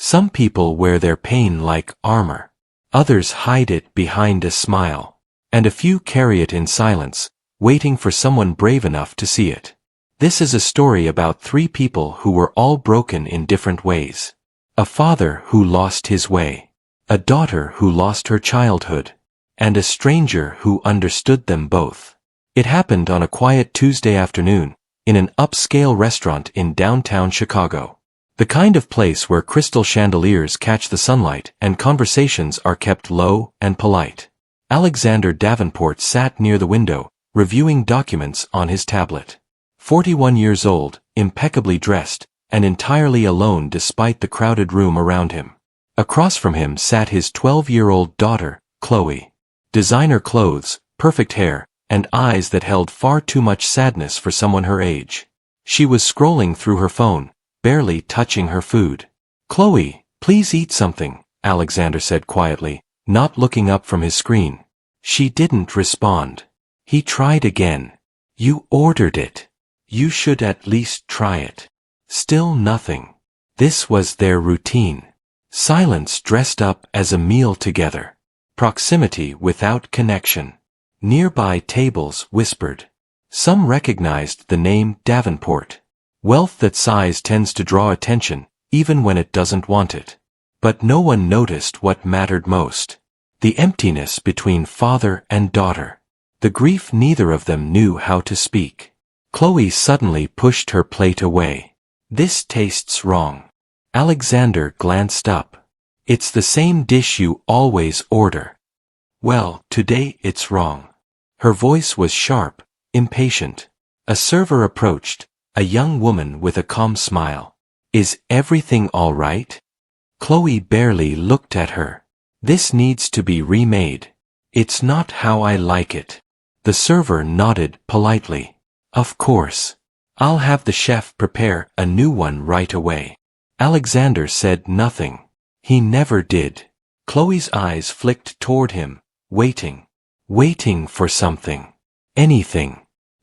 Some people wear their pain like armor. Others hide it behind a smile. And a few carry it in silence, waiting for someone brave enough to see it. This is a story about three people who were all broken in different ways. A father who lost his way. A daughter who lost her childhood. And a stranger who understood them both. It happened on a quiet Tuesday afternoon, in an upscale restaurant in downtown Chicago. The kind of place where crystal chandeliers catch the sunlight and conversations are kept low and polite. Alexander Davenport sat near the window, reviewing documents on his tablet. 41 years old, impeccably dressed, and entirely alone despite the crowded room around him. Across from him sat his 12-year-old daughter, Chloe. Designer clothes, perfect hair, and eyes that held far too much sadness for someone her age. She was scrolling through her phone, barely touching her food. "Chloe, please eat something," Alexander said quietly, not looking up from his screen. She didn't respond. He tried again. "You ordered it. You should at least try it." Still nothing. This was their routine. Silence dressed up as a meal together. Proximity without connection. Nearby tables whispered. Some recognized the name Davenport. Wealth that sighs tends to draw attention, even when it doesn't want it. But no one noticed what mattered most. The emptiness between father and daughter. The grief neither of them knew how to speak. Chloe suddenly pushed her plate away. "This tastes wrong." Alexander glanced up. "It's the same dish you always order." "Well, today it's wrong." Her voice was sharp, impatient. A server approached, a young woman with a calm smile. "Is everything all right?" Chloe barely looked at her. "This needs to be remade. It's not how I like it." The server nodded politely. "Of course. I'll have the chef prepare a new one right away." Alexander said nothing. He never did. Chloe's eyes flicked toward him, waiting. Waiting for something. Anything.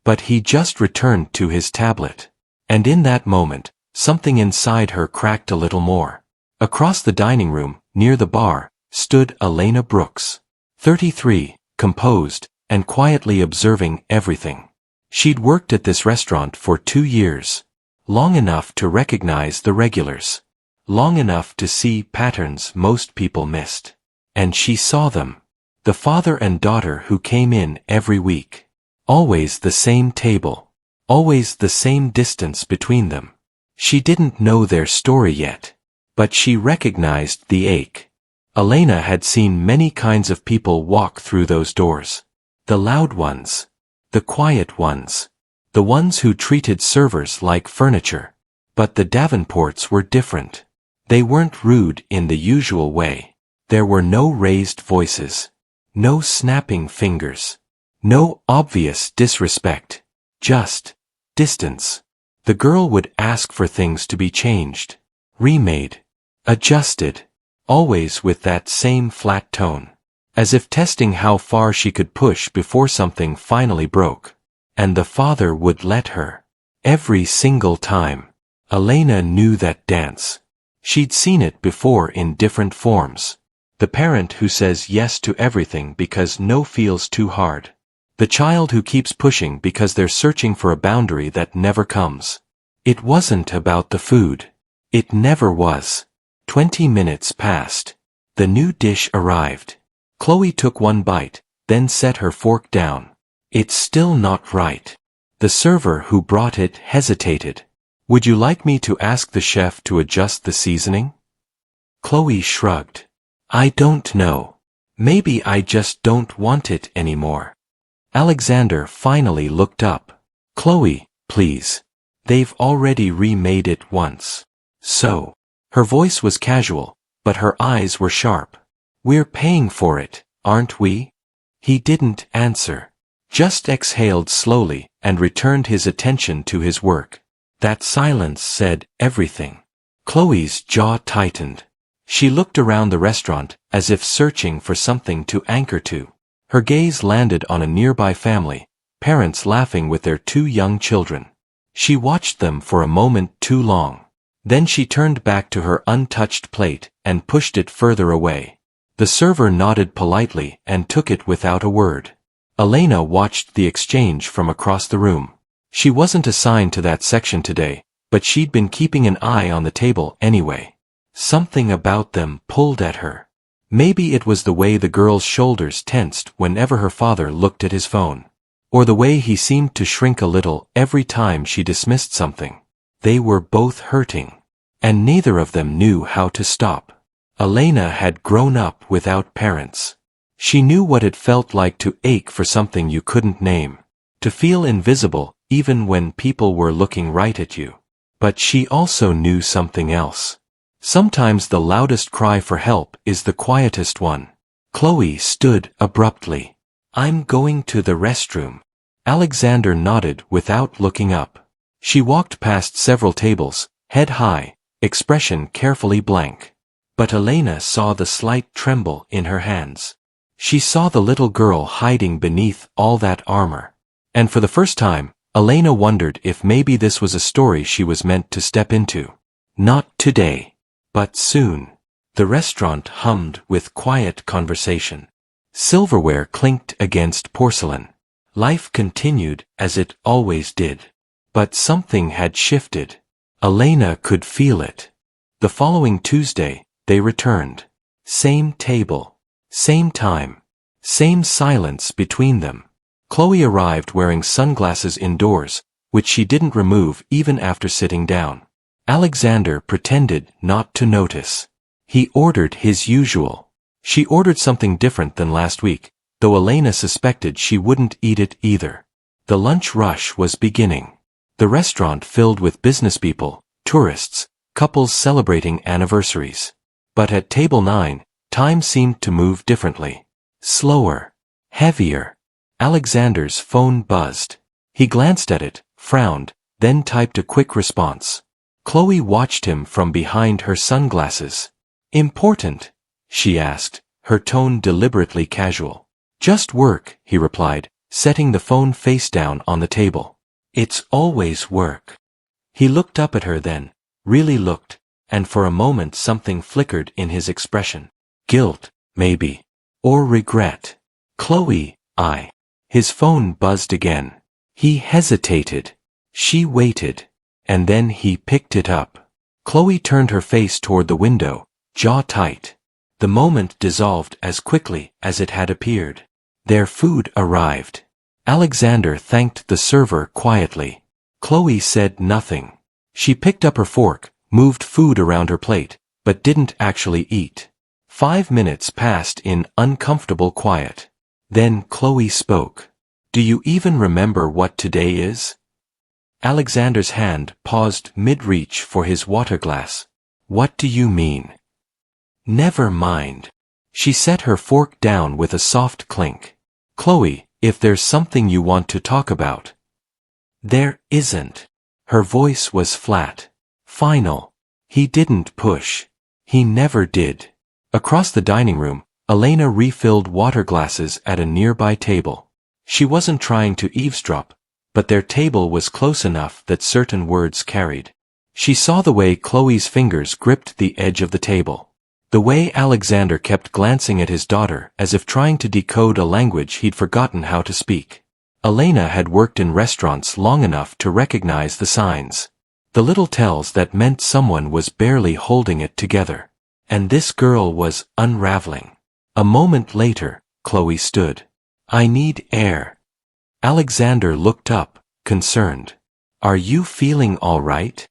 But he just returned to his tablet. And in that moment, something inside her cracked a little more. Across the dining room, near the bar, stood Elena Brooks. 33, composed, and quietly observing everything. She'd worked at this restaurant for 2 years. Long enough to recognize the regulars. Long enough to see patterns most people missed. And she saw them. The father and daughter who came in every week. Always the same table. Always the same distance between them. She didn't know their story yet. But she recognized the ache. Elena had seen many kinds of people walk through those doors. The loud ones. The quiet ones. The ones who treated servers like furniture. But the Davenports were different. They weren't rude in the usual way. There were no raised voices. No snapping fingers. No obvious disrespect. Just distance. The girl would ask for things to be changed. Remade. Adjusted. Always with that same flat tone. As if testing how far she could push before something finally broke. And the father would let her. Every single time. Elena knew that dance. She'd seen it before in different forms. The parent who says yes to everything because no feels too hard. The child who keeps pushing because they're searching for a boundary that never comes. It wasn't about the food. It never was. 20 minutes passed. The new dish arrived. Chloe took one bite, then set her fork down. "It's still not right." The server who brought it hesitated. "Would you like me to ask the chef to adjust the seasoning?" Chloe shrugged. "I don't know. Maybe I just don't want it anymore." Alexander finally looked up. "Chloe, please. They've already remade it once. So." Her voice was casual, but her eyes were sharp. "We're paying for it, aren't we?" He didn't answer. Just exhaled slowly and returned his attention to his work. That silence said everything. Chloe's jaw tightened. She looked around the restaurant as if searching for something to anchor to. Her gaze landed on a nearby family, parents laughing with their 2 young children. She watched them for a moment too long. Then she turned back to her untouched plate and pushed it further away. The server nodded politely and took it without a word. Elena watched the exchange from across the room. She wasn't assigned to that section today, but she'd been keeping an eye on the table anyway. Something about them pulled at her. Maybe it was the way the girl's shoulders tensed whenever her father looked at his phone. Or the way he seemed to shrink a little every time she dismissed something. They were both hurting. And neither of them knew how to stop. Elena had grown up without parents. She knew what it felt like to ache for something you couldn't name. To feel invisible, even when people were looking right at you. But she also knew something else. Sometimes the loudest cry for help is the quietest one. Chloe stood abruptly. "I'm going to the restroom." Alexander nodded without looking up. She walked past several tables, head high, expression carefully blank. But Elena saw the slight tremble in her hands. She saw the little girl hiding beneath all that armor. And for the first time, Elena wondered if maybe this was a story she was meant to step into. Not today. But soon. The restaurant hummed with quiet conversation. Silverware clinked against porcelain. Life continued as it always did. But something had shifted. Elena could feel it. The following Tuesday, they returned. Same table. Same time. Same silence between them. Chloe arrived wearing sunglasses indoors, which she didn't remove even after sitting down. Alexander pretended not to notice. He ordered his usual. She ordered something different than last week, though Elena suspected she wouldn't eat it either. The lunch rush was beginning. The restaurant filled with businesspeople, tourists, couples celebrating anniversaries. But at table 9, time seemed to move differently. Slower. Heavier. Alexander's phone buzzed. He glanced at it, frowned, then typed a quick response. Chloe watched him from behind her sunglasses. "Important?" she asked, her tone deliberately casual. "Just work," he replied, setting the phone face down on the table. "It's always work." He looked up at her then, really looked, and for a moment something flickered in his expression. Guilt, maybe. Or regret. "Chloe, I." His phone buzzed again. He hesitated. She waited. And then he picked it up. Chloe turned her face toward the window, jaw tight. The moment dissolved as quickly as it had appeared. Their food arrived. Alexander thanked the server quietly. Chloe said nothing. She picked up her fork, moved food around her plate, but didn't actually eat. 5 minutes passed in uncomfortable quiet. Then Chloe spoke. "Do you even remember what today is?" Alexander's hand paused mid-reach for his water glass. "What do you mean?" "Never mind." She set her fork down with a soft clink. "Chloe, if there's something you want to talk about." "There isn't." Her voice was flat. Final. He didn't push. He never did. Across the dining room, Elena refilled water glasses at a nearby table. She wasn't trying to eavesdrop, but their table was close enough that certain words carried. She saw the way Chloe's fingers gripped the edge of the table. The way Alexander kept glancing at his daughter as if trying to decode a language he'd forgotten how to speak. Elena had worked in restaurants long enough to recognize the signs. The little tells that meant someone was barely holding it together. And this girl was unraveling. A moment later, Chloe stood. "I need air." Alexander looked up, concerned. "Are you feeling all right?"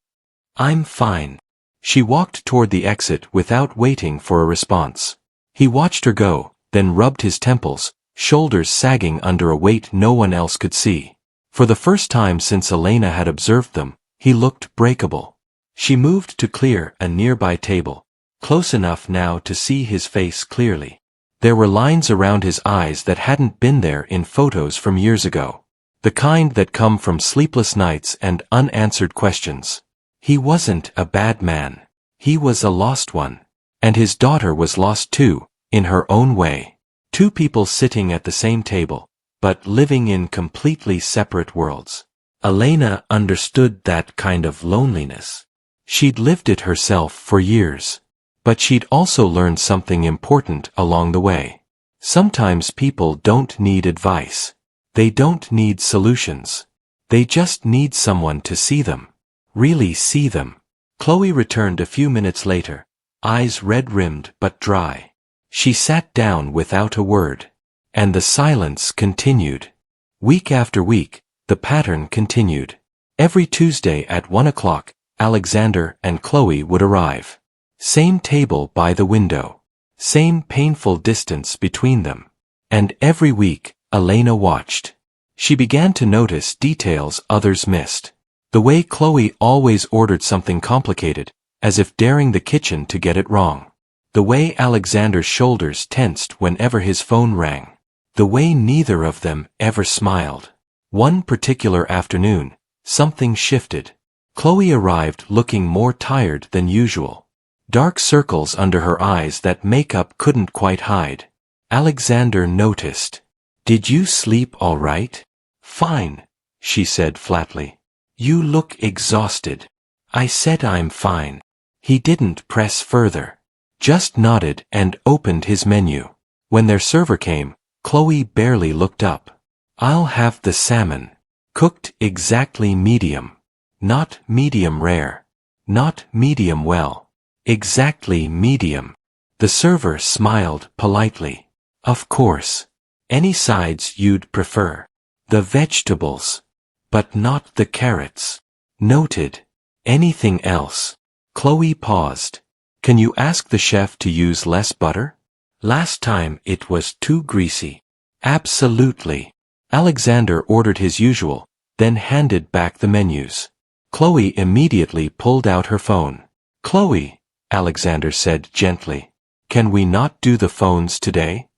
"I'm fine." She walked toward the exit without waiting for a response. He watched her go, then rubbed his temples, shoulders sagging under a weight no one else could see. For the first time since Elena had observed them, he looked breakable. She moved to clear a nearby table, close enough now to see his face clearly. There were lines around his eyes that hadn't been there in photos from years ago. The kind that come from sleepless nights and unanswered questions. He wasn't a bad man. He was a lost one. And his daughter was lost too, in her own way. Two people sitting at the same table, but living in completely separate worlds. Elena understood that kind of loneliness. She'd lived it herself for years. But she'd also learned something important along the way. Sometimes people don't need advice. They don't need solutions. They just need someone to see them. Really see them. Chloe returned a few minutes later, eyes red-rimmed but dry. She sat down without a word. And the silence continued. Week after week, the pattern continued. Every Tuesday at 1 o'clock, Alexander and Chloe would arrive. Same table by the window. Same painful distance between them. And every week, Elena watched. She began to notice details others missed. The way Chloe always ordered something complicated, as if daring the kitchen to get it wrong. The way Alexander's shoulders tensed whenever his phone rang. The way neither of them ever smiled. One particular afternoon, something shifted. Chloe arrived looking more tired than usual. Dark circles under her eyes that makeup couldn't quite hide. Alexander noticed. "Did you sleep all right?" "Fine," she said flatly. "You look exhausted." I said I'm fine. He didn't press further. Just nodded and opened his menu. When their server came, Chloe barely looked up. "I'll have the salmon. Cooked exactly medium. Not medium rare. Not medium well. Exactly medium." The server smiled politely. "Of course. Any sides you'd prefer?" "The vegetables. But not the carrots." "Noted. Anything else?" Chloe paused. "Can you ask the chef to use less butter? Last time it was too greasy." "Absolutely." Alexander ordered his usual, then handed back the menus. Chloe immediately pulled out her phone. "Chloe," Alexander said gently, "can we not do the phones today?"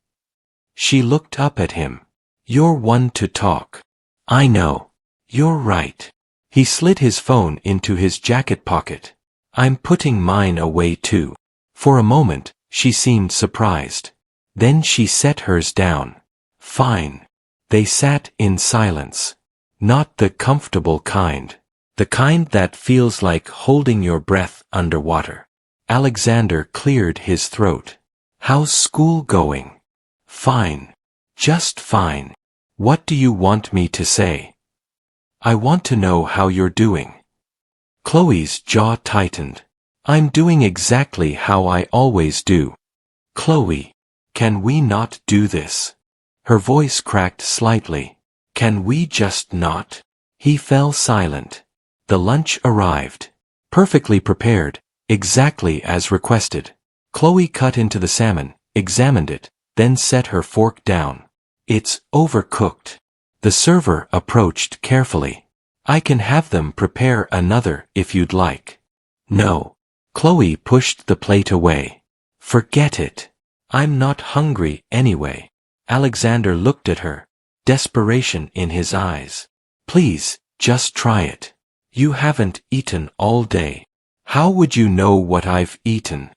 She looked up at him. "You're one to talk." "I know. You're right." He slid his phone into his jacket pocket. "I'm putting mine away too." For a moment, she seemed surprised. Then she set hers down. "Fine." They sat in silence. Not the comfortable kind. The kind that feels like holding your breath underwater. Alexander cleared his throat. "How's school going?" "Fine. Just fine." "What do you want me to say?" "I want to know how you're doing." Chloe's jaw tightened. "I'm doing exactly how I always do." "Chloe, can we not do this?" Her voice cracked slightly. "Can we just not?" He fell silent. The lunch arrived. Perfectly prepared, exactly as requested. Chloe cut into the salmon, examined it, then set her fork down. "It's overcooked." The server approached carefully. "I can have them prepare another if you'd like." "No." Chloe pushed the plate away. "Forget it. I'm not hungry anyway." Alexander looked at her, desperation in his eyes. "Please, just try it. You haven't eaten all day. How would you know what I've eaten?"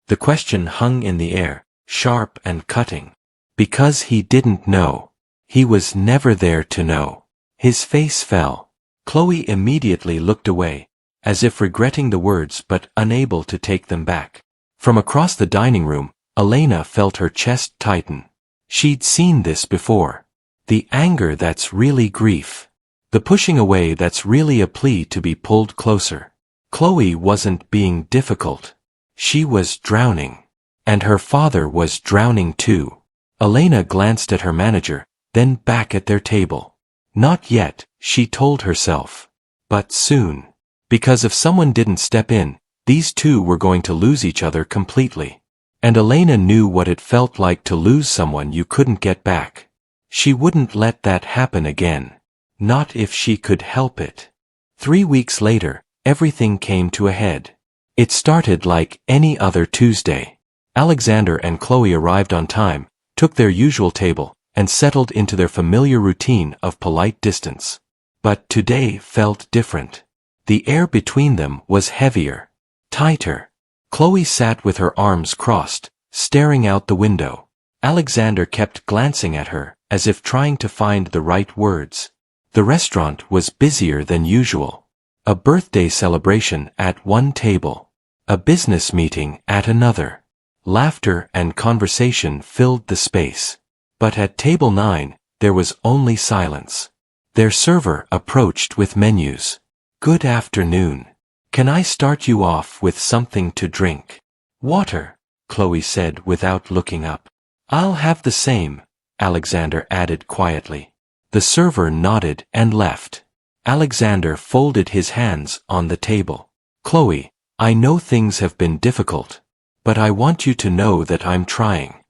The question hung in the air, sharp and cutting. Because he didn't know. He was never there to know. His face fell. Chloe immediately looked away, as if regretting the words but unable to take them back. From across the dining room, Elena felt her chest tighten. She'd seen this before. The anger that's really grief. The pushing away that's really a plea to be pulled closer. Chloe wasn't being difficult. She was drowning. And her father was drowning too. Elena glanced at her manager, then back at their table. Not yet, she told herself. But soon. Because if someone didn't step in, these two were going to lose each other completely. And Elena knew what it felt like to lose someone you couldn't get back. She wouldn't let that happen again. Not if she could help it. 3 weeks later, everything came to a head. It started like any other Tuesday. Alexander and Chloe arrived on time, took their usual table, and settled into their familiar routine of polite distance. But today felt different. The air between them was heavier, tighter. Chloe sat with her arms crossed, staring out the window. Alexander kept glancing at her, as if trying to find the right words. The restaurant was busier than usual. A birthday celebration at one table. A business meeting at another. Laughter and conversation filled the space. But at table 9, there was only silence. Their server approached with menus. "Good afternoon. Can I start you off with something to drink?" "Water," Chloe said without looking up. "I'll have the same," Alexander added quietly. The server nodded and left. Alexander folded his hands on the table. "Chloe, I know things have been difficult, but I want you to know that I'm trying."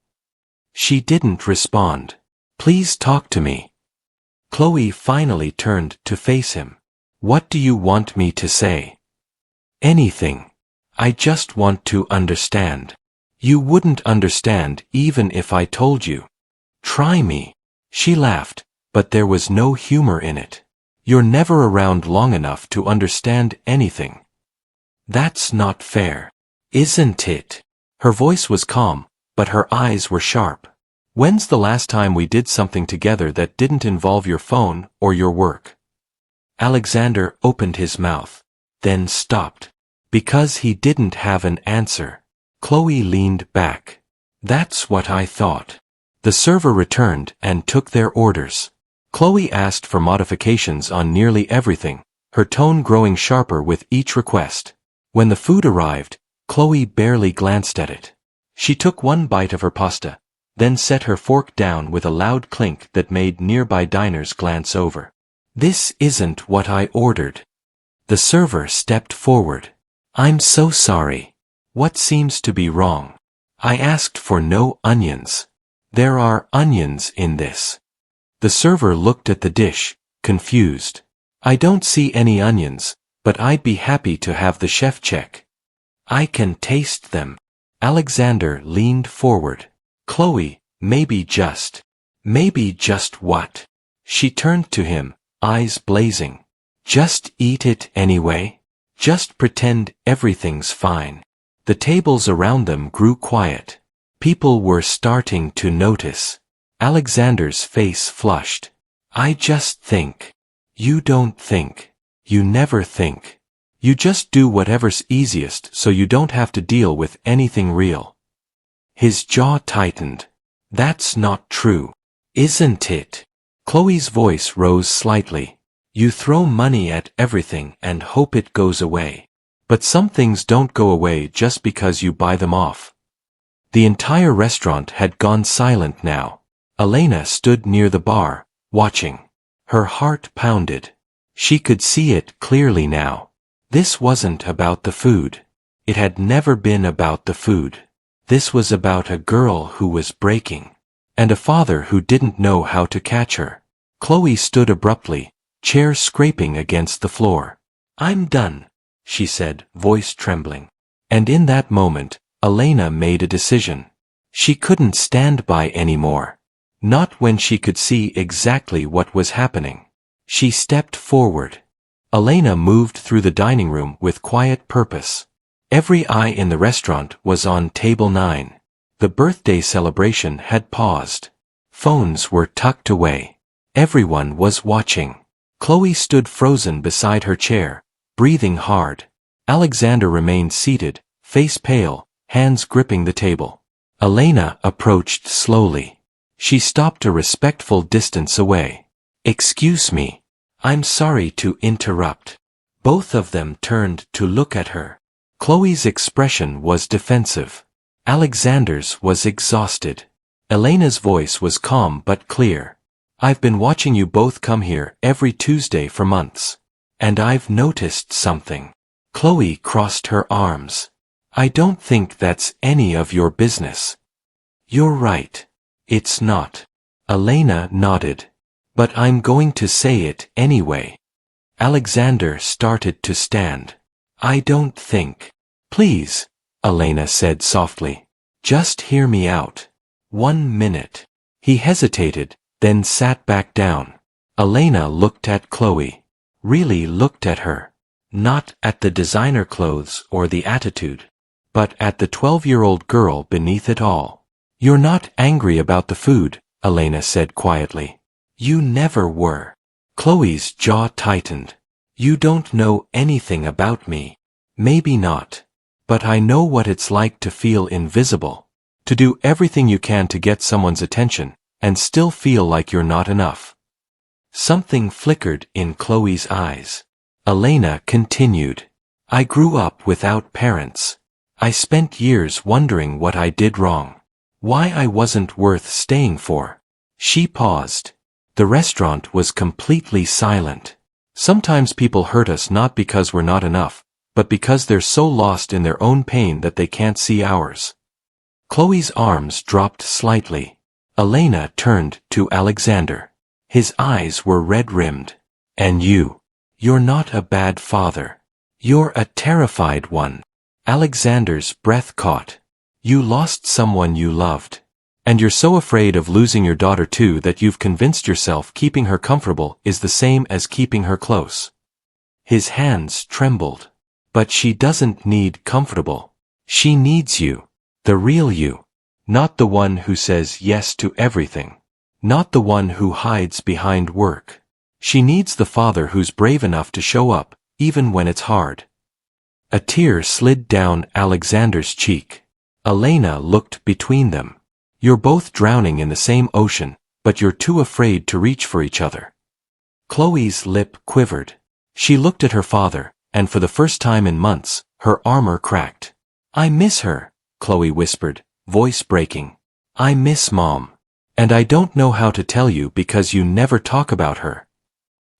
She didn't respond. "Please talk to me." Chloe finally turned to face him. "What do you want me to say?" "Anything. I just want to understand." "You wouldn't understand even if I told you." "Try me." She laughed, but there was no humor in it. "You're never around long enough to understand anything." "That's not fair. Isn't it?" Her voice was calm, but her eyes were sharp. "When's the last time we did something together that didn't involve your phone or your work?" Alexander opened his mouth, then stopped. Because he didn't have an answer. Chloe leaned back. "That's what I thought." The server returned and took their orders. Chloe asked for modifications on nearly everything, her tone growing sharper with each request. When the food arrived, Chloe barely glanced at it. She took one bite of her pasta, then set her fork down with a loud clink that made nearby diners glance over. "This isn't what I ordered." The server stepped forward. "I'm so sorry. What seems to be wrong?" "I asked for no onions." "There are onions in this." The server looked at the dish, confused. "I don't see any onions, but I'd be happy to have the chef check." "I can taste them." Alexander leaned forward. "Chloe, maybe just what?" She turned to him, eyes blazing. "Just eat it anyway? Just pretend everything's fine." The tables around them grew quiet. People were starting to notice. Alexander's face flushed. "I just think." "You don't think. You never think. You just do whatever's easiest so you don't have to deal with anything real." His jaw tightened. "That's not true. Isn't it?" Chloe's voice rose slightly. "You throw money at everything and hope it goes away. But some things don't go away just because you buy them off." The entire restaurant had gone silent now. Elena stood near the bar, watching. Her heart pounded. She could see it clearly now. This wasn't about the food. It had never been about the food. This was about a girl who was breaking. And a father who didn't know how to catch her. Chloe stood abruptly, chair scraping against the floor. "I'm done," she said, voice trembling. And in that moment, Elena made a decision. She couldn't stand by anymore. Not when she could see exactly what was happening. She stepped forward. Elena moved through the dining room with quiet purpose. Every eye in the restaurant was on table 9. The birthday celebration had paused. Phones were tucked away. Everyone was watching. Chloe stood frozen beside her chair, breathing hard. Alexander remained seated, face pale, hands gripping the table. Elena approached slowly. She stopped a respectful distance away. "Excuse me. I'm sorry to interrupt." Both of them turned to look at her. Chloe's expression was defensive. Alexander's was exhausted. Elena's voice was calm but clear. "I've been watching you both come here every Tuesday for months. And I've noticed something." Chloe crossed her arms. "I don't think that's any of your business." "You're right. It's not." Elena nodded. "But I'm going to say it anyway." Alexander started to stand. "I don't think." "Please," Elena said softly. "Just hear me out. 1 minute." He hesitated, then sat back down. Elena looked at Chloe. Really looked at her. Not at the designer clothes or the attitude. But at the 12-year-old girl beneath it all. "You're not angry about the food," Elena said quietly. "You never were." Chloe's jaw tightened. You don't know anything about me. Maybe not. But I know what it's like to feel invisible. To do everything you can to get someone's attention, and still feel like you're not enough. Something flickered in Chloe's eyes. Elena continued. I grew up without parents. I spent years wondering what I did wrong. Why I wasn't worth staying for. She paused. The restaurant was completely silent. Sometimes people hurt us not because we're not enough, but because they're so lost in their own pain that they can't see ours. Chloe's arms dropped slightly. Elena turned to Alexander. His eyes were red-rimmed. And you're not a bad father. You're a terrified one. Alexander's breath caught. You lost someone you loved. And you're so afraid of losing your daughter too that you've convinced yourself keeping her comfortable is the same as keeping her close. His hands trembled. But she doesn't need comfortable. She needs you. The real you. Not the one who says yes to everything. Not the one who hides behind work. She needs the father who's brave enough to show up, even when it's hard. A tear slid down Alexander's cheek. Elena looked between them. You're both drowning in the same ocean, but you're too afraid to reach for each other. Chloe's lip quivered. She looked at her father, and for the first time in months, her armor cracked. I miss her, Chloe whispered, voice breaking. I miss Mom. And I don't know how to tell you because you never talk about her.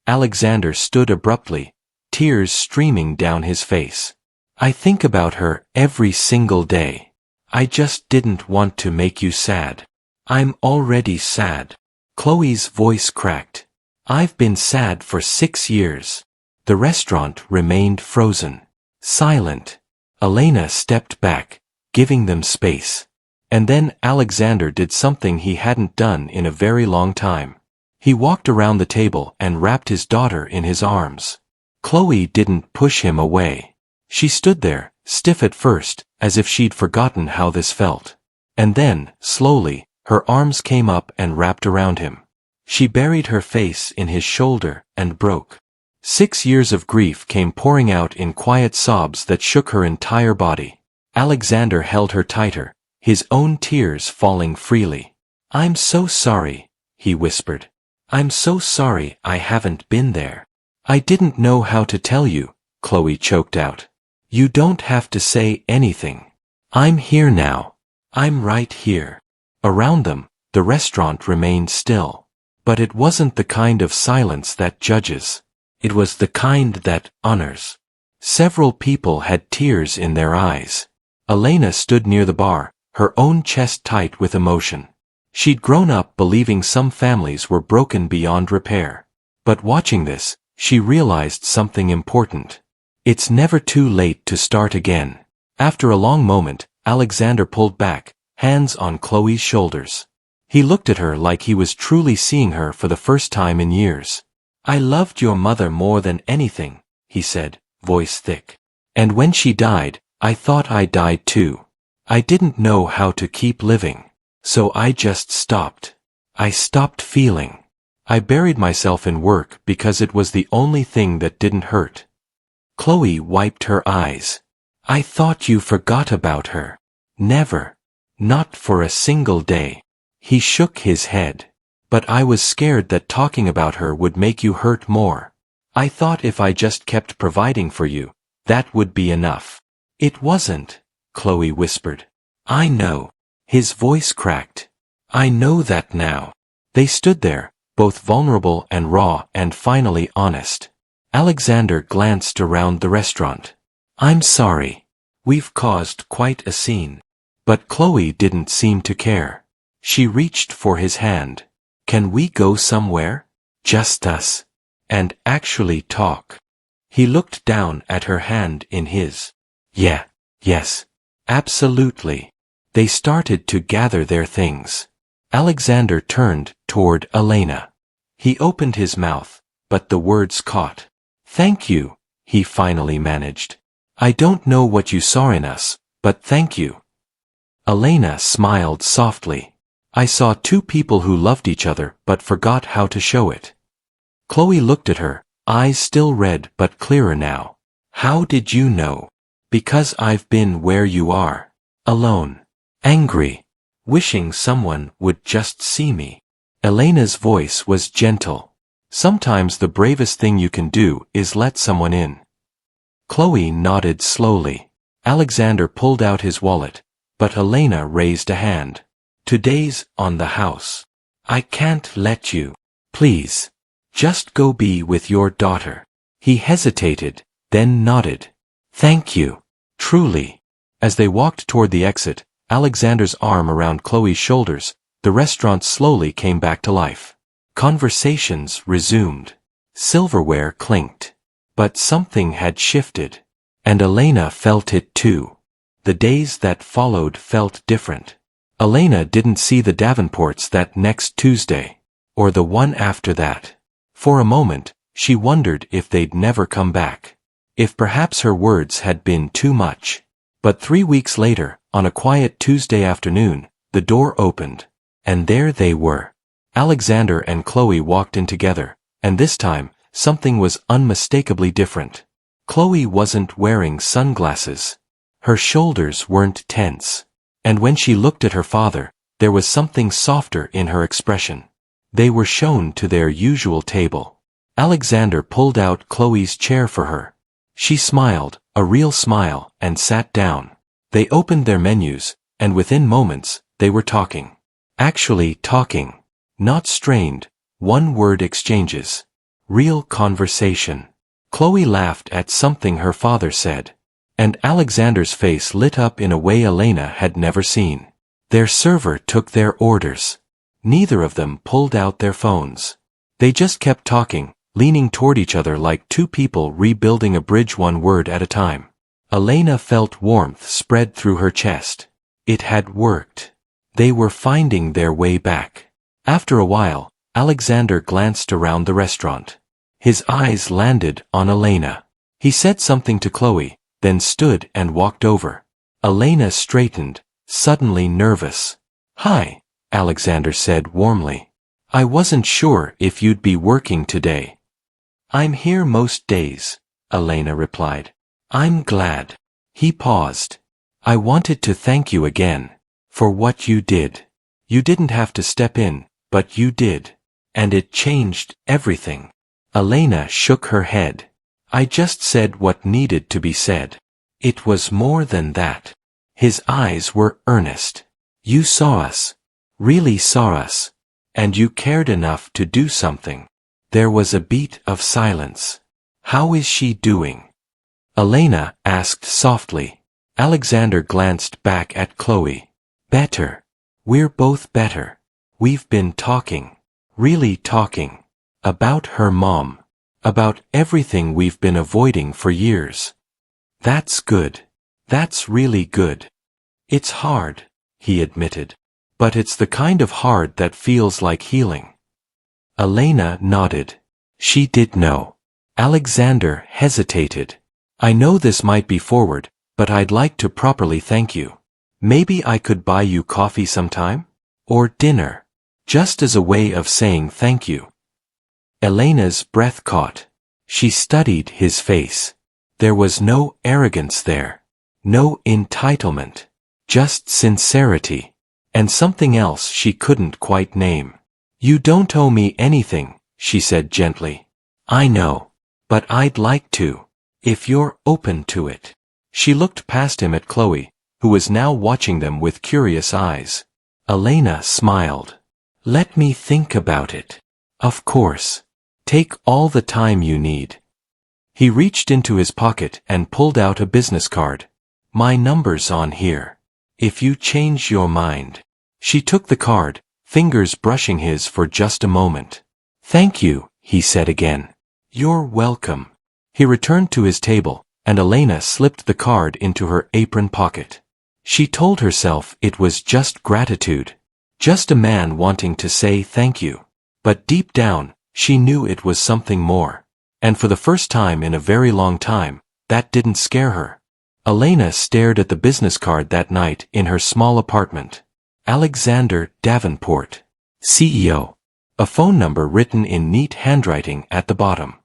Alexander stood abruptly, tears streaming down his face. I think about her every single day. I just didn't want to make you sad. I'm already sad. Chloe's voice cracked. I've been sad for 6 years. The restaurant remained frozen. Silent. Elena stepped back, giving them space. And then Alexander did something he hadn't done in a very long time. He walked around the table and wrapped his daughter in his arms. Chloe didn't push him away. She stood there, stiff at first, as if she'd forgotten how this felt. And then, slowly, her arms came up and wrapped around him. She buried her face in his shoulder and broke. 6 years of grief came pouring out in quiet sobs that shook her entire body. Alexander held her tighter, his own tears falling freely. I'm so sorry, he whispered. I'm so sorry I haven't been there. I didn't know how to tell you, Chloe choked out. You don't have to say anything. I'm here now. I'm right here. Around them, the restaurant remained still. But it wasn't the kind of silence that judges. It was the kind that honors. Several people had tears in their eyes. Elena stood near the bar, her own chest tight with emotion. She'd grown up believing some families were broken beyond repair. But watching this, she realized something important. It's never too late to start again. After a long moment, Alexander pulled back, hands on Chloe's shoulders. He looked at her like he was truly seeing her for the first time in years. I loved your mother more than anything, he said, voice thick. And when she died, I thought I died too. I didn't know how to keep living. So I just stopped. I stopped feeling. I buried myself in work because it was the only thing that didn't hurt. Chloe wiped her eyes. I thought you forgot about her. Never. Not for a single day. He shook his head. But I was scared that talking about her would make you hurt more. I thought if I just kept providing for you, that would be enough. It wasn't, Chloe whispered. I know. His voice cracked. I know that now. They stood there, both vulnerable and raw and finally honest. Alexander glanced around the restaurant. I'm sorry. We've caused quite a scene. But Chloe didn't seem to care. She reached for his hand. Can we go somewhere? Just us. And actually talk. He looked down at her hand in his. Yes. Absolutely. They started to gather their things. Alexander turned toward Elena. He opened his mouth, but the words caught. Thank you, he finally managed. I don't know what you saw in us, but thank you. Elena smiled softly. I saw two people who loved each other but forgot how to show it. Chloe looked at her, eyes still red but clearer now. How did you know? Because I've been where you are. Alone. Angry. Wishing someone would just see me. Elena's voice was gentle. Sometimes the bravest thing you can do is let someone in. Chloe nodded slowly. Alexander pulled out his wallet, but Elena raised a hand. Today's on the house. I can't let you. Please. Just go be with your daughter. He hesitated, then nodded. Thank you. Truly. As they walked toward the exit, Alexander's arm around Chloe's shoulders, the restaurant slowly came back to life. Conversations resumed. Silverware clinked. But something had shifted. And Elena felt it too. The days that followed felt different. Elena didn't see the Davenports that next Tuesday. Or the one after that. For a moment, she wondered if they'd never come back. If perhaps her words had been too much. But 3 weeks later, on a quiet Tuesday afternoon, the door opened. And there they were. Alexander and Chloe walked in together, and this time, something was unmistakably different. Chloe wasn't wearing sunglasses. Her shoulders weren't tense. And when she looked at her father, there was something softer in her expression. They were shown to their usual table. Alexander pulled out Chloe's chair for her. She smiled, a real smile, and sat down. They opened their menus, and within moments, they were talking. Actually talking. Not strained, one-word exchanges. Real conversation. Chloe laughed at something her father said. And Alexander's face lit up in a way Elena had never seen. Their server took their orders. Neither of them pulled out their phones. They just kept talking, leaning toward each other like two people rebuilding a bridge one word at a time. Elena felt warmth spread through her chest. It had worked. They were finding their way back. After a while, Alexander glanced around the restaurant. His eyes landed on Elena. He said something to Chloe, then stood and walked over. Elena straightened, suddenly nervous. Hi, Alexander said warmly. I wasn't sure if you'd be working today. I'm here most days, Elena replied. I'm glad. He paused. I wanted to thank you again. For what you did. You didn't have to step in, but you did. And it changed everything. Elena shook her head. I just said what needed to be said. It was more than that. His eyes were earnest. You saw us. Really saw us. And you cared enough to do something. There was a beat of silence. How is she doing? Elena asked softly. Alexander glanced back at Chloe. Better. We're both better. We've been talking. Really talking. About her mom. About everything we've been avoiding for years. That's good. That's really good. It's hard, he admitted. But it's the kind of hard that feels like healing. Elena nodded. She did know. Alexander hesitated. I know this might be forward, but I'd like to properly thank you. Maybe I could buy you coffee sometime? Or dinner? Just as a way of saying thank you. Elena's breath caught. She studied his face. There was no arrogance there. No entitlement. Just sincerity. And something else she couldn't quite name. You don't owe me anything, she said gently. I know. But I'd like to. If you're open to it. She looked past him at Chloe, who was now watching them with curious eyes. Elena smiled. Let me think about it. Of course. Take all the time you need. He reached into his pocket and pulled out a business card. My number's on here. If you change your mind. She took the card, fingers brushing his for just a moment. Thank you, he said again. You're welcome. He returned to his table, and Elena slipped the card into her apron pocket. She told herself it was just gratitude. Just a man wanting to say thank you. But deep down, she knew it was something more. And for the first time in a very long time, that didn't scare her. Elena stared at the business card that night in her small apartment. Alexander Davenport, CEO. A phone number written in neat handwriting at the bottom.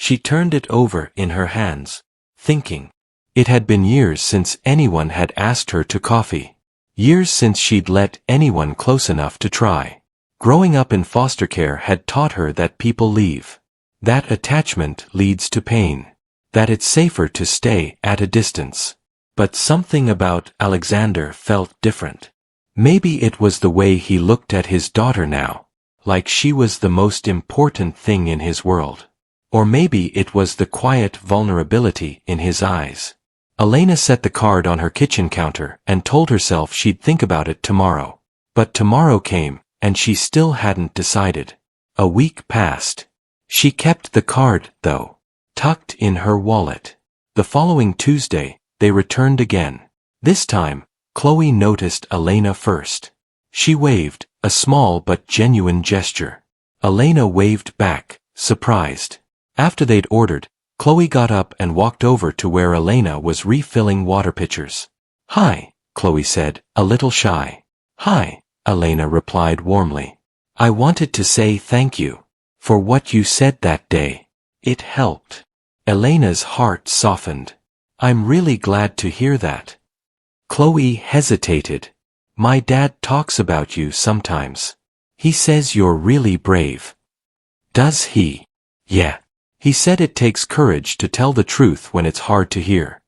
She turned it over in her hands, thinking. It had been years since anyone had asked her to coffee. Years since she'd let anyone close enough to try. Growing up in foster care had taught her that people leave. That attachment leads to pain. That it's safer to stay at a distance. But something about Alexander felt different. Maybe it was the way he looked at his daughter now, like she was the most important thing in his world. Or maybe it was the quiet vulnerability in his eyes. Elena set the card on her kitchen counter and told herself she'd think about it tomorrow. But tomorrow came, and she still hadn't decided. A week passed. She kept the card, though, tucked in her wallet. The following Tuesday, they returned again. This time, Chloe noticed Elena first. She waved, a small but genuine gesture. Elena waved back, surprised. After they'd ordered, Chloe got up and walked over to where Elena was refilling water pitchers. "Hi," Chloe said, a little shy. "Hi," Elena replied warmly. "I wanted to say thank you for what you said that day. It helped." Elena's heart softened. "I'm really glad to hear that." Chloe hesitated. "My dad talks about you sometimes. He says you're really brave." "Does he?" "Yeah. He said it takes courage to tell the truth when it's hard to hear."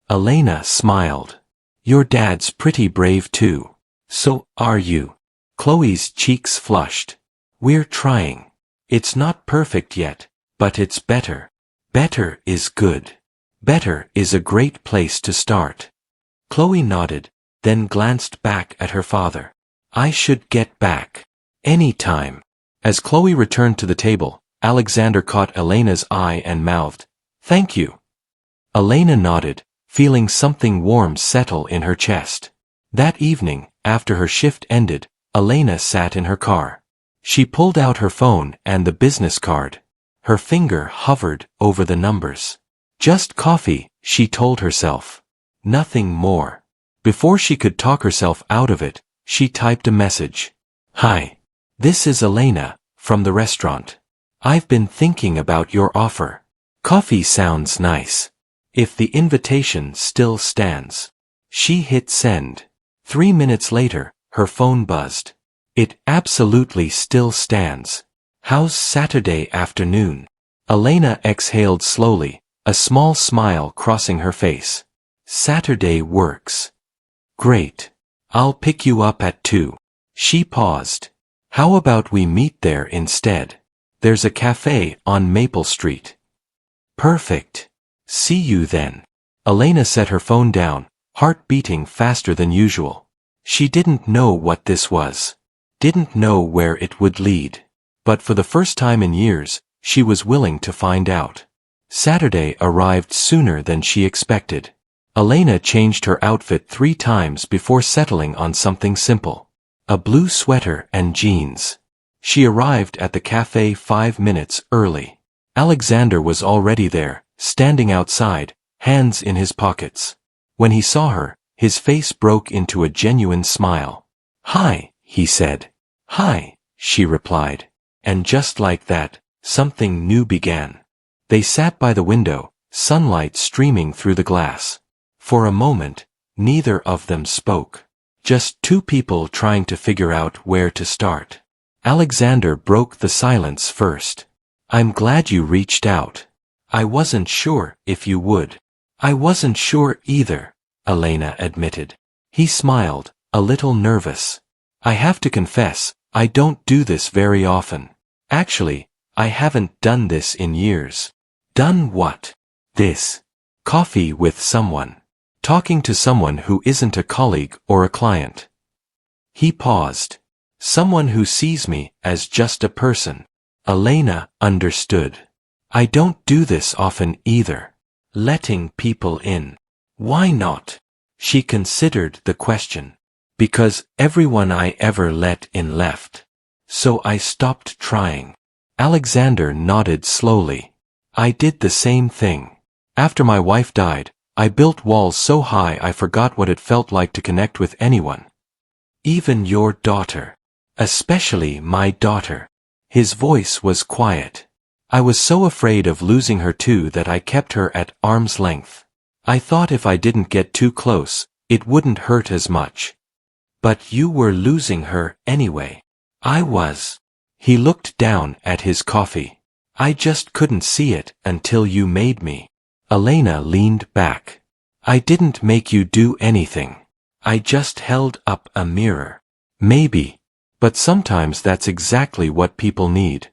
Elena smiled. "Your dad's pretty brave too." "So are you." Chloe's cheeks flushed. "We're trying. It's not perfect yet, but it's better. Better is good. Better is a great place to start." Chloe nodded, then glanced back at her father. "I should get back. Any time." As Chloe returned to the table, Alexander caught Elena's eye and mouthed, "Thank you." Elena nodded, feeling something warm settle in her chest. That evening, after her shift ended, Elena sat in her car. She pulled out her phone and the business card. Her finger hovered over the numbers. Just coffee, she told herself. Nothing more. Before she could talk herself out of it, she typed a message. "Hi. This is Elena, from the restaurant. I've been thinking about your offer. Coffee sounds nice. If the invitation still stands." She hit send. 3 minutes later, her phone buzzed. "It absolutely still stands. How's Saturday afternoon?" Elena exhaled slowly, a small smile crossing her face. "Saturday works." "Great. I'll pick you up at 2. She paused. "How about we meet there instead? There's a cafe on Maple Street." "Perfect. See you then." Elena set her phone down, heart beating faster than usual. She didn't know what this was. Didn't know where it would lead. But for the first time in years, she was willing to find out. Saturday arrived sooner than she expected. Elena changed her outfit 3 times before settling on something simple. A blue sweater and jeans. She arrived at the cafe 5 minutes early. Alexander was already there, standing outside, hands in his pockets. When he saw her, his face broke into a genuine smile. "Hi," he said. "Hi," she replied. And just like that, something new began. They sat by the window, sunlight streaming through the glass. For a moment, neither of them spoke. Just 2 people trying to figure out where to start. Alexander broke the silence first. "I'm glad you reached out. I wasn't sure if you would." "I wasn't sure either," Elena admitted. He smiled, a little nervous. "I have to confess, I don't do this very often. Actually, I haven't done this in years." "Done what?" "This. Coffee with someone. Talking to someone who isn't a colleague or a client." He paused. "Someone who sees me as just a person." Elena understood. "I don't do this often either. Letting people in." "Why not?" She considered the question. "Because everyone I ever let in left. So I stopped trying." Alexander nodded slowly. "I did the same thing. After my wife died, I built walls so high I forgot what it felt like to connect with anyone. Even your daughter. Especially my daughter." His voice was quiet. I was so afraid of losing her too that I kept her at arm's length. I thought if I didn't get too close, it wouldn't hurt as much. But you were losing her anyway. I was. He looked down at his coffee. I just couldn't see it until you made me. Elena leaned back. I didn't make you do anything. I just held up a mirror. Maybe. But sometimes that's exactly what people need.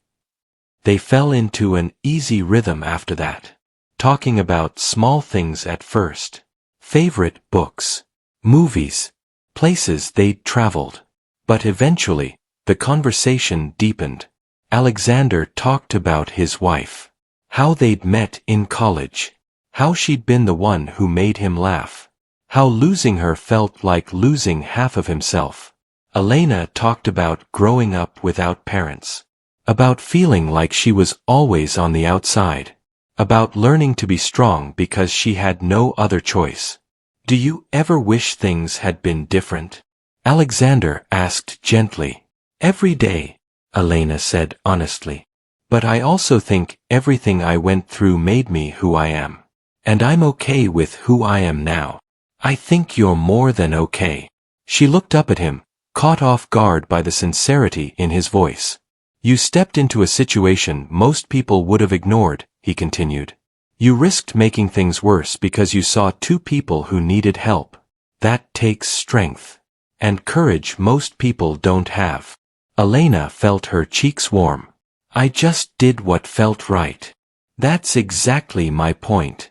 They fell into an easy rhythm after that, talking about small things at first. Favorite books, movies, places they'd traveled. But eventually, the conversation deepened. Alexander talked about his wife, how they'd met in college, how she'd been the one who made him laugh, how losing her felt like losing half of himself. Elena talked about growing up without parents, about feeling like she was always on the outside, about learning to be strong because she had no other choice. Do you ever wish things had been different? Alexander asked gently. Every day, Elena said honestly. But I also think everything I went through made me who I am. And I'm okay with who I am now. I think you're more than okay. She looked up at him, caught off guard by the sincerity in his voice. You stepped into a situation most people would have ignored, he continued. You risked making things worse because you saw two people who needed help. That takes strength. And courage most people don't have. Elena felt her cheeks warm. I just did what felt right. That's exactly my point.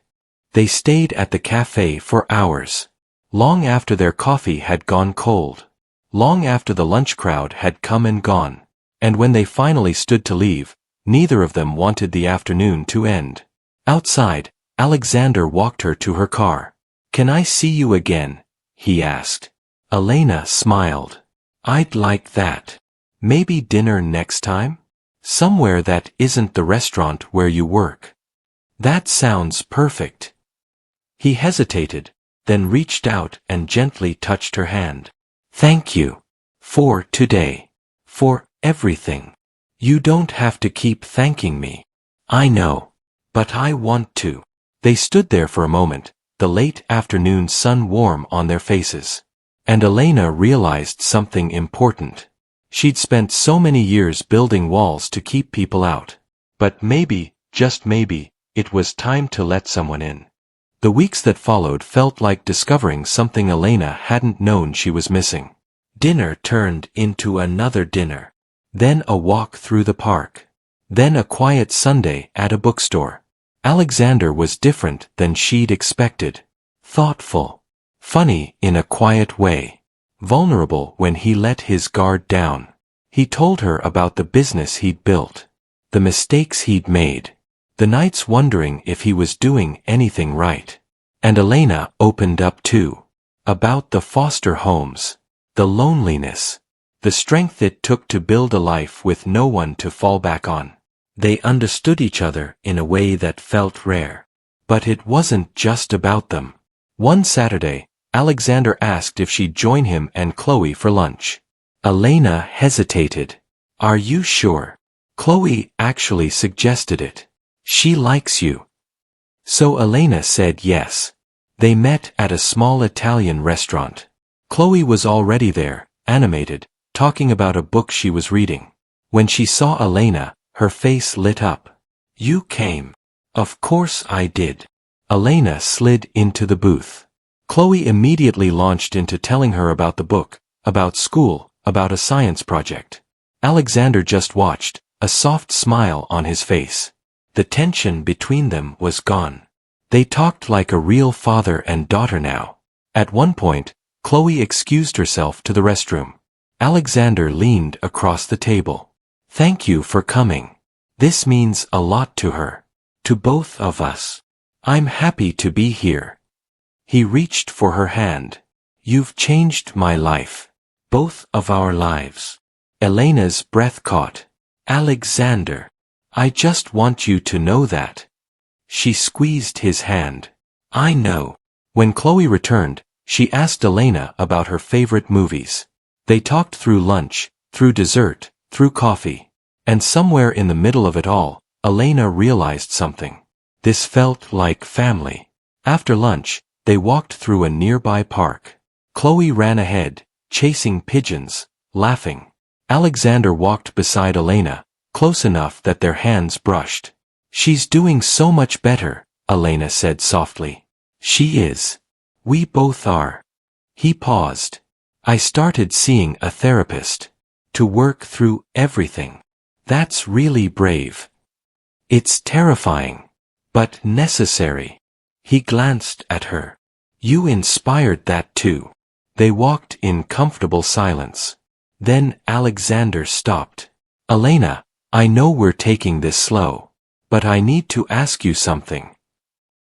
They stayed at the cafe for hours. Long after their coffee had gone cold. Long after the lunch crowd had come and gone. And when they finally stood to leave, neither of them wanted the afternoon to end. Outside, Alexander walked her to her car. Can I see you again? He asked. Elena smiled. I'd like that. Maybe dinner next time? Somewhere that isn't the restaurant where you work. That sounds perfect. He hesitated, then reached out and gently touched her hand. Thank you. For today. For everything. You don't have to keep thanking me. I know. But I want to. They stood there for a moment, the late afternoon sun warm on their faces. And Elena realized something important. She'd spent so many years building walls to keep people out. But maybe, just maybe, it was time to let someone in. The weeks that followed felt like discovering something Elena hadn't known she was missing. Dinner turned into another dinner. Then a walk through the park. Then a quiet Sunday at a bookstore. Alexander was different than she'd expected. Thoughtful. Funny in a quiet way. Vulnerable when he let his guard down. He told her about the business he'd built. The mistakes he'd made. The nights wondering if he was doing anything right. And Elena opened up too. About the foster homes. The loneliness. The strength it took to build a life with no one to fall back on. They understood each other in a way that felt rare. But it wasn't just about them. One Saturday, Alexander asked if she'd join him and Chloe for lunch. Elena hesitated. Are you sure? Chloe actually suggested it. She likes you. So Elena said yes. They met at a small Italian restaurant. Chloe was already there, animated, talking about a book she was reading. When she saw Elena, her face lit up. You came. Of course I did. Elena slid into the booth. Chloe immediately launched into telling her about the book, about school, about a science project. Alexander just watched, a soft smile on his face. The tension between them was gone. They talked like a real father and daughter now. At one point, Chloe excused herself to the restroom. Alexander leaned across the table. Thank you for coming. This means a lot to her. To both of us. I'm happy to be here. He reached for her hand. You've changed my life. Both of our lives. Elena's breath caught. Alexander. I just want you to know that. She squeezed his hand. I know. When Chloe returned, she asked Elena about her favorite movies. They talked through lunch, through dessert, through coffee. And somewhere in the middle of it all, Elena realized something. This felt like family. After lunch, they walked through a nearby park. Chloe ran ahead, chasing pigeons, laughing. Alexander walked beside Elena, close enough that their hands brushed. "She's doing so much better," Elena said softly. "She is. We both are." He paused. "I started seeing a therapist. To work through everything. That's really brave. It's terrifying. But necessary." He glanced at her. "You inspired that too." They walked in comfortable silence. Then Alexander stopped. "Elena, I know we're taking this slow. But I need to ask you something."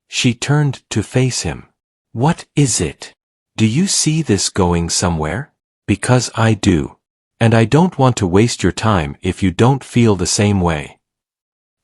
She turned to face him. "What is it? Do you see this going somewhere? Because I do. And I don't want to waste your time if you don't feel the same way."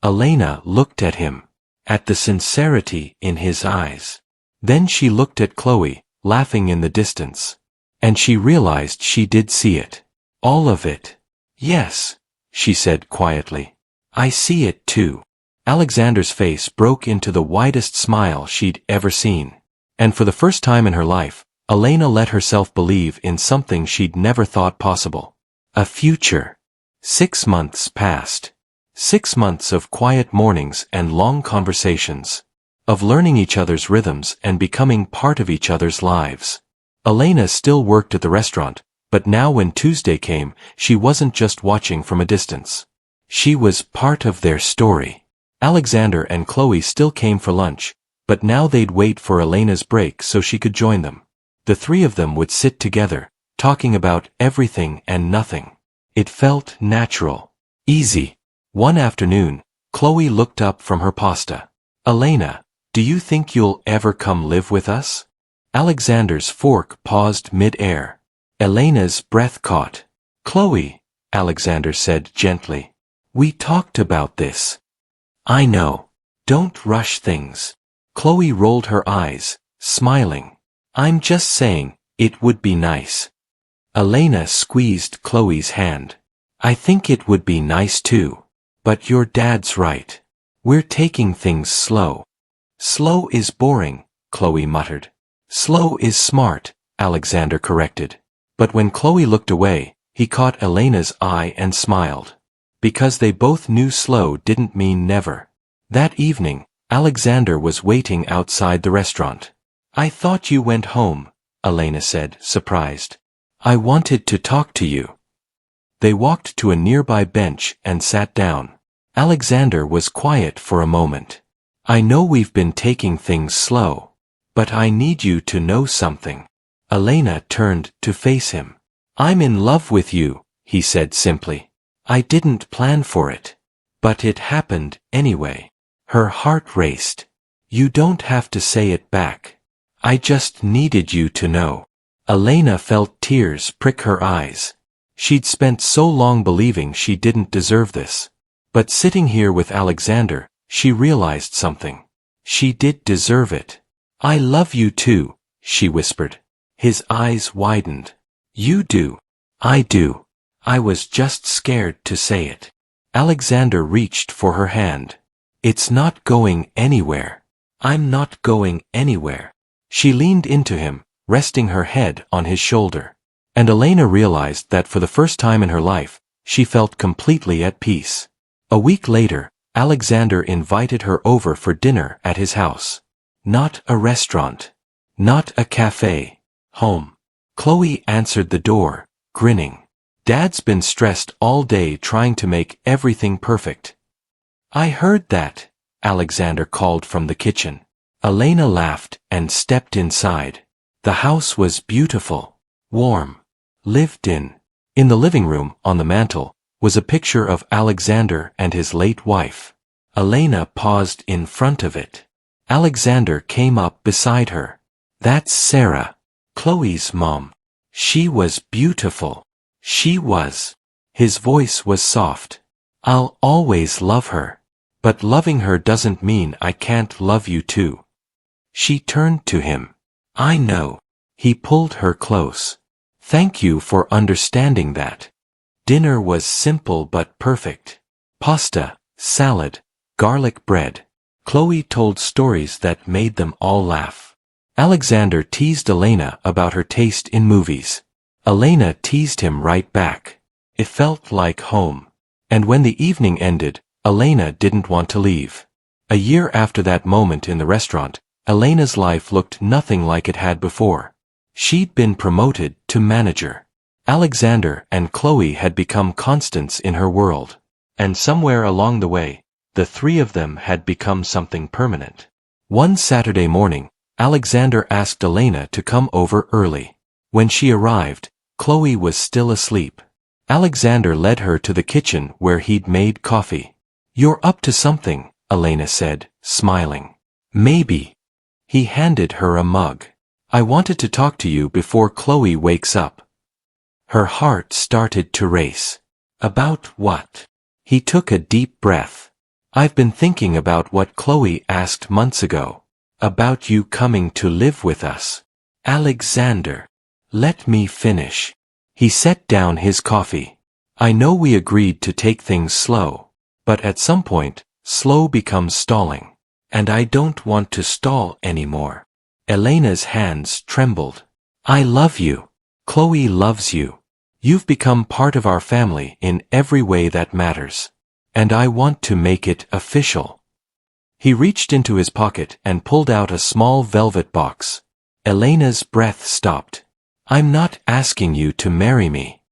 Elena looked at him, at the sincerity in his eyes. Then she looked at Chloe, laughing in the distance. And she realized she did see it. All of it. "Yes," she said quietly. "I see it too." Alexander's face broke into the widest smile she'd ever seen. And for the first time in her life, Elena let herself believe in something she'd never thought possible. A future. 6 months passed. 6 months of quiet mornings and long conversations. Of learning each other's rhythms and becoming part of each other's lives. Elena still worked at the restaurant, but now when Tuesday came, she wasn't just watching from a distance. She was part of their story. Alexander and Chloe still came for lunch, but now they'd wait for Elena's break so she could join them. The three of them would sit together, talking about everything and nothing. It felt natural. Easy. One afternoon, Chloe looked up from her pasta. "Elena, do you think you'll ever come live with us?" Alexander's fork paused mid-air. Elena's breath caught. "Chloe," Alexander said gently. "We talked about this." "I know. Don't rush things." Chloe rolled her eyes, smiling. "I'm just saying, it would be nice." Elena squeezed Chloe's hand. "I think it would be nice too. But your dad's right. We're taking things slow." "Slow is boring," Chloe muttered. "Slow is smart," Alexander corrected. But when Chloe looked away, he caught Elena's eye and smiled. Because they both knew slow didn't mean never. That evening, Alexander was waiting outside the restaurant. "I thought you went home," Elena said, surprised. "I wanted to talk to you." They walked to a nearby bench and sat down. Alexander was quiet for a moment. "I know we've been taking things slow. But I need you to know something." Elena turned to face him. "I'm in love with you," he said simply. "I didn't plan for it. But it happened anyway." Her heart raced. "You don't have to say it back. I just needed you to know." Elena felt tears prick her eyes. She'd spent so long believing she didn't deserve this. But sitting here with Alexander, she realized something. She did deserve it. "I love you too," she whispered. His eyes widened. "You do." "I do. I was just scared to say it." Alexander reached for her hand. "It's not going anywhere." "I'm not going anywhere." She leaned into him, resting her head on his shoulder. And Elena realized that for the first time in her life, she felt completely at peace. A week later, Alexander invited her over for dinner at his house. Not a restaurant. Not a cafe. Home. Chloe answered the door, grinning. "Dad's been stressed all day trying to make everything perfect." "I heard that," Alexander called from the kitchen. Elena laughed and stepped inside. The house was beautiful. Warm. Lived in. In the living room, on the mantel, was a picture of Alexander and his late wife. Elena paused in front of it. Alexander came up beside her. "That's Sarah. Chloe's mom. She was beautiful. She was." His voice was soft. "I'll always love her. But loving her doesn't mean I can't love you too." She turned to him. "I know." He pulled her close. "Thank you for understanding that." Dinner was simple but perfect. Pasta, salad, garlic bread. Chloe told stories that made them all laugh. Alexander teased Elena about her taste in movies. Elena teased him right back. It felt like home. And when the evening ended, Elena didn't want to leave. A year after that moment in the restaurant, Elena's life looked nothing like it had before. She'd been promoted to manager. Alexander and Chloe had become constants in her world. And somewhere along the way, the three of them had become something permanent. One Saturday morning, Alexander asked Elena to come over early. When she arrived, Chloe was still asleep. Alexander led her to the kitchen where he'd made coffee. "You're up to something," Elena said, smiling. "Maybe." He handed her a mug. "I wanted to talk to you before Chloe wakes up." Her heart started to race. "About what?" He took a deep breath. "I've been thinking about what Chloe asked months ago. About you coming to live with us." "Alexander, let me finish." He set down his coffee. "I know we agreed to take things slow. But at some point, slow becomes stalling. And I don't want to stall anymore." Elena's hands trembled. "I love you. Chloe loves you. You've become part of our family in every way that matters. And I want to make it official." He reached into his pocket and pulled out a small velvet box. Elena's breath stopped. "I'm not asking you to marry me.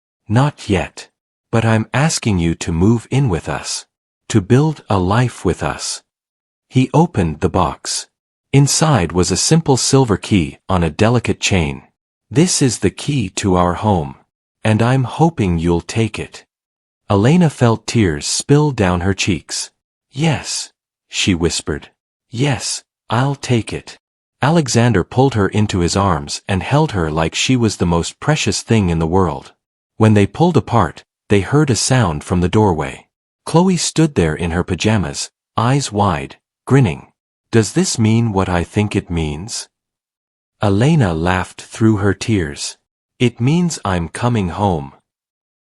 Not yet. But I'm asking you to move in with us. To build a life with us." He opened the box. Inside was a simple silver key on a delicate chain. "This is the key to our home. And I'm hoping you'll take it." Elena felt tears spill down her cheeks. "Yes," she whispered. "Yes, I'll take it." Alexander pulled her into his arms and held her like she was the most precious thing in the world. When they pulled apart, they heard a sound from the doorway. Chloe stood there in her pajamas, eyes wide, grinning. "Does this mean what I think it means?" Elena laughed through her tears. "It means I'm coming home."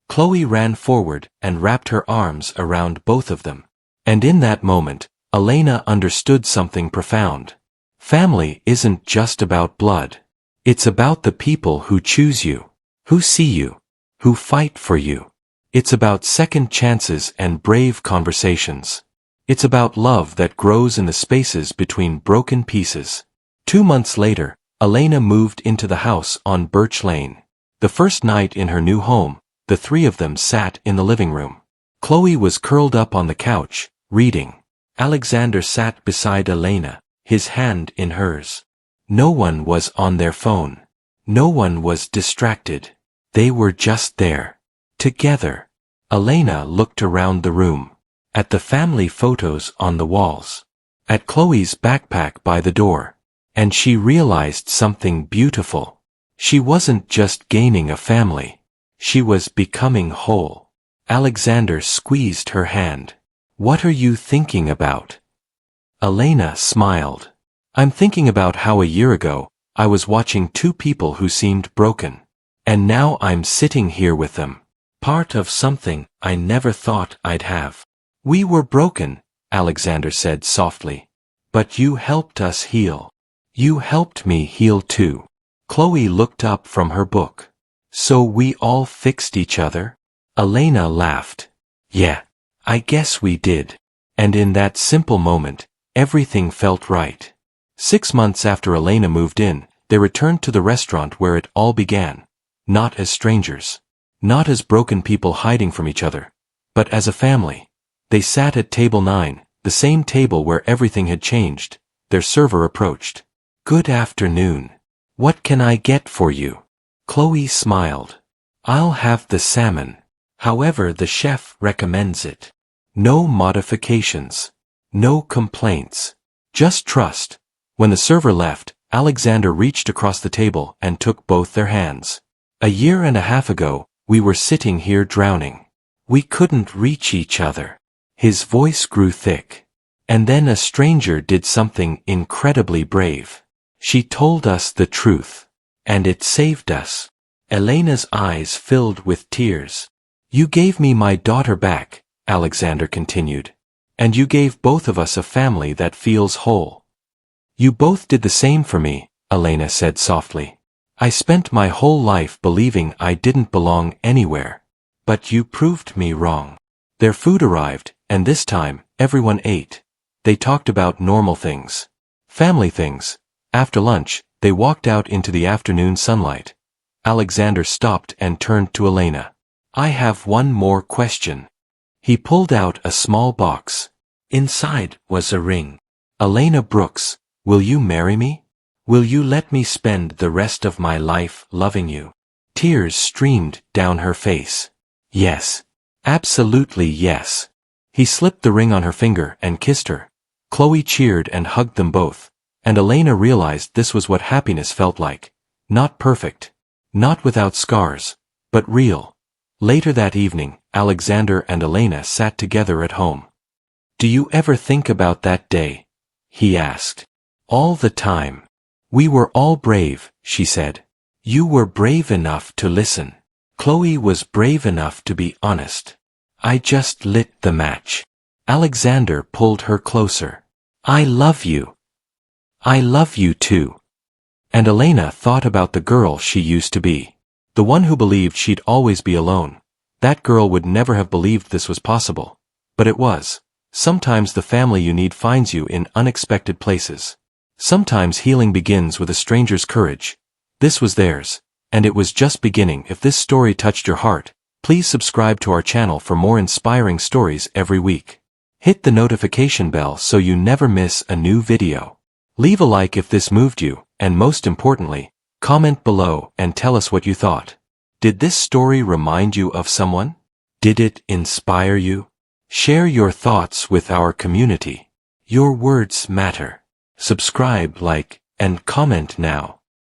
Chloe ran forward and wrapped her arms around both of them. And in that moment, Elena understood something profound. Family isn't just about blood. It's about the people who choose you, who see you, who fight for you. It's about second chances and brave conversations. It's about love that grows in the spaces between broken pieces. 2 months later, Elena moved into the house on Birch Lane. The first night in her new home, the three of them sat in the living room. Chloe was curled up on the couch, reading. Alexander sat beside Elena, his hand in hers. No one was on their phone. No one was distracted. They were just there. Together. Elena looked around the room. At the family photos on the walls. At Chloe's backpack by the door. And she realized something beautiful. She wasn't just gaining a family. She was becoming whole. Alexander squeezed her hand. "What are you thinking about?" Elena smiled. "I'm thinking about how a year ago, I was watching two people who seemed broken. And now I'm sitting here with them. Part of something I never thought I'd have." "We were broken," Alexander said softly. "But you helped us heal. You helped me heal too." Chloe looked up from her book. "So we all fixed each other?" Elena laughed. "Yeah, I guess we did." And in that simple moment, everything felt right. 6 months after Elena moved in, they returned to the restaurant where it all began. Not as strangers. Not as broken people hiding from each other. But as a family. They sat at table 9, the same table where everything had changed. Their server approached. "Good afternoon. What can I get for you?" Chloe smiled. "I'll have the salmon. However the chef recommends it. No modifications. No complaints. Just trust." When the server left, Alexander reached across the table and took both their hands. "A year and a half ago, we were sitting here drowning. We couldn't reach each other." His voice grew thick. "And then a stranger did something incredibly brave. She told us the truth. And it saved us." Elena's eyes filled with tears. "You gave me my daughter back," Alexander continued. And you gave both of us a family that feels whole. You both did the same for me, Elena said softly. I spent my whole life believing I didn't belong anywhere. But you proved me wrong. Their food arrived, and this time, everyone ate. They talked about normal things. Family things. After lunch, they walked out into the afternoon sunlight. Alexander stopped and turned to Elena. I have one more question. He pulled out a small box. Inside was a ring. Elena Brooks, will you marry me? Will you let me spend the rest of my life loving you? Tears streamed down her face. Yes. Absolutely yes. He slipped the ring on her finger and kissed her. Chloe cheered and hugged them both, and Elena realized this was what happiness felt like. Not perfect. Not without scars. But real. Later that evening, Alexander and Elena sat together at home. Do you ever think about that day? He asked. All the time. We were all brave, she said. You were brave enough to listen. Chloe was brave enough to be honest. I just lit the match. Alexander pulled her closer. I love you. I love you too. And Elena thought about the girl she used to be. The one who believed she'd always be alone. That girl would never have believed this was possible. But it was. Sometimes the family you need finds you in unexpected places. Sometimes healing begins with a stranger's courage. This was theirs, and it was just beginning. If this story touched your heart, please subscribe to our channel for more inspiring stories every week. Hit the notification bell so you never miss a new video. Leave a like if this moved you, and most importantly, comment below and tell us what you thought. Did this story remind you of someone? Did it inspire you? Share your thoughts with our community. Your words matter. Subscribe, like, and comment now.